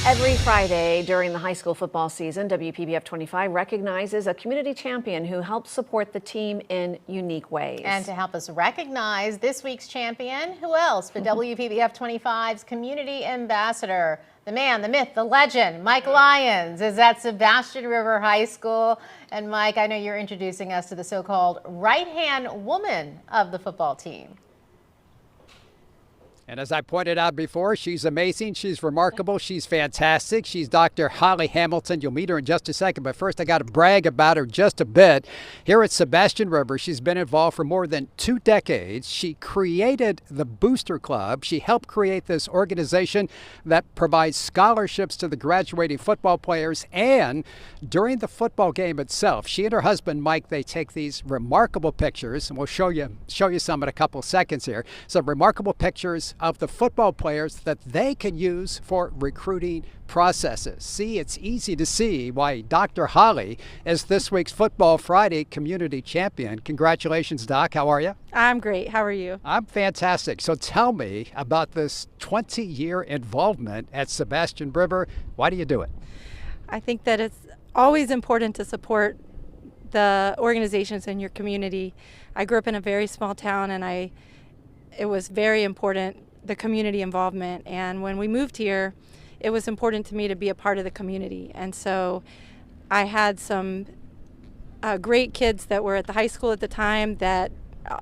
Every Friday during the high school football season, WPBF 25 recognizes a community champion who helps support the team in unique ways. And to help us recognize this week's champion, who else but WPBF 25's community ambassador, the man, the myth, the legend, Mike Lyons, is at Sebastian River High School. And Mike, I know you're introducing us to the so-called right-hand woman of the football team. And as I pointed out before, she's amazing. She's remarkable. She's fantastic. She's Dr. Holly Hamilton. You'll meet her in just a second. But first, I got to brag about her just a bit. Here at Sebastian River, she's been involved for more than 2 decades. She created the Booster Club. She helped create this organization that provides scholarships to the graduating football players. And during the football game itself, she and her husband, Mike, they take these remarkable pictures. And we'll show you some in a couple seconds here. Some remarkable pictures of the football players that they can use for recruiting processes. See, it's easy to see why Dr. Holly is this week's Football Friday community champion. Congratulations, Doc. How are you? I'm great. How are you? I'm fantastic. So tell me about this 20-year involvement at Sebastian River. Why do you do it? I think that it's always important to support the organizations in your community. I grew up in a very small town, and it was very important, the community involvement. And when we moved here, it was important to me to be a part of the community. And so I had some great kids that were at the high school at the time that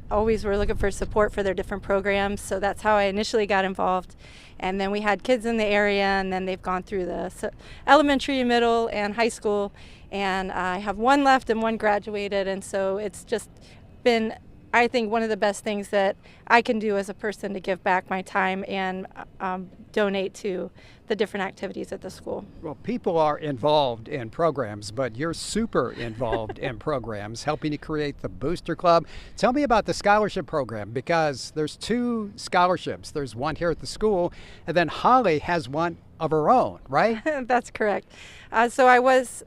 always were looking for support for their different programs. So that's how I initially got involved. And then we had kids in the area, and then they've gone through the elementary, middle, and high school. And I have one left and one graduated. And so it's just been, I think, one of the best things that I can do as a person to give back my time and donate to the different activities at the school. Well, people are involved in programs, but you're super involved in programs, helping to create the Booster Club. Tell me about the scholarship program, because there's 2 scholarships. There's one here at the school, and then Holly has one of her own, right? That's correct. So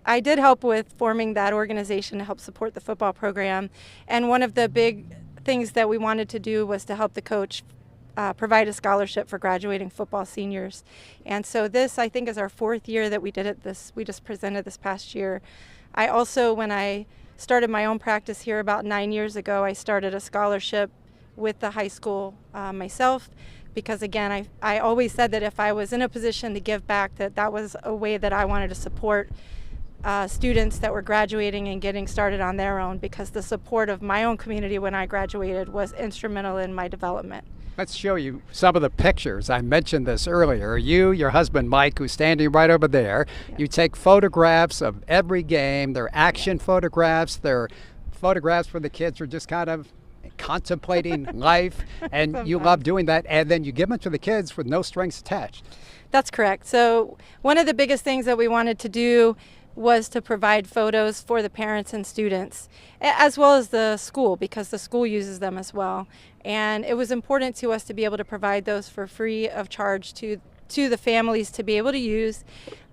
I did help with forming that organization to help support the football program. And one of the big things that we wanted to do was to help the coach provide a scholarship for graduating football seniors. And so this, I think, is our 4th year that we did it. We just presented this past year. I also, when I started my own practice here about 9 years ago, I started a scholarship with the high school myself. Because again, I always said that if I was in a position to give back, that was a way that I wanted to support students that were graduating and getting started on their own, because the support of my own community when I graduated was instrumental in my development. Let's show you some of the pictures. I mentioned this earlier. You, your husband Mike, who's standing right over there, you take photographs of every game. They're action photographs. They're photographs where the kids are just kind of contemplating life, and you love doing that, and then you give them to the kids with no strings attached. That's correct. So one of the biggest things that we wanted to do was to provide photos for the parents and students, as well as the school, because the school uses them as well. And it was important to us to be able to provide those for free of charge to the families to be able to use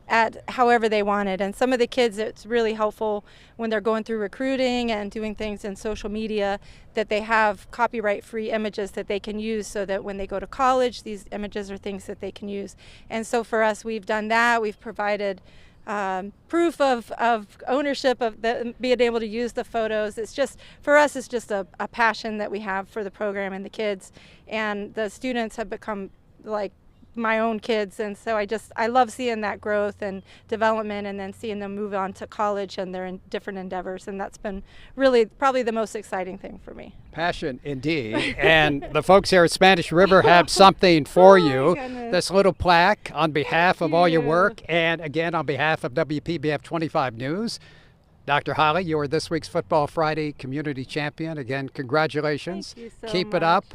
at however they wanted. And some of the kids, it's really helpful when they're going through recruiting and doing things in social media that they have copyright-free images that they can use, so that when they go to college, these images are things that they can use. And so for us, we've done that. We've provided proof of ownership of being able to use the photos. It's just, for us, it's just a passion that we have for the program and the kids. And the students have become like my own kids, and so I love seeing that growth and development, and then seeing them move on to college and their different endeavors, and that's been really probably the most exciting thing for me. Passion indeed. And the folks here at Spanish River have something for you. This little plaque on behalf of all your work, and again on behalf of WPBF 25 News. Dr. Holly, you are this week's Football Friday community champion. Again, congratulations. Thank you so Keep much. it up.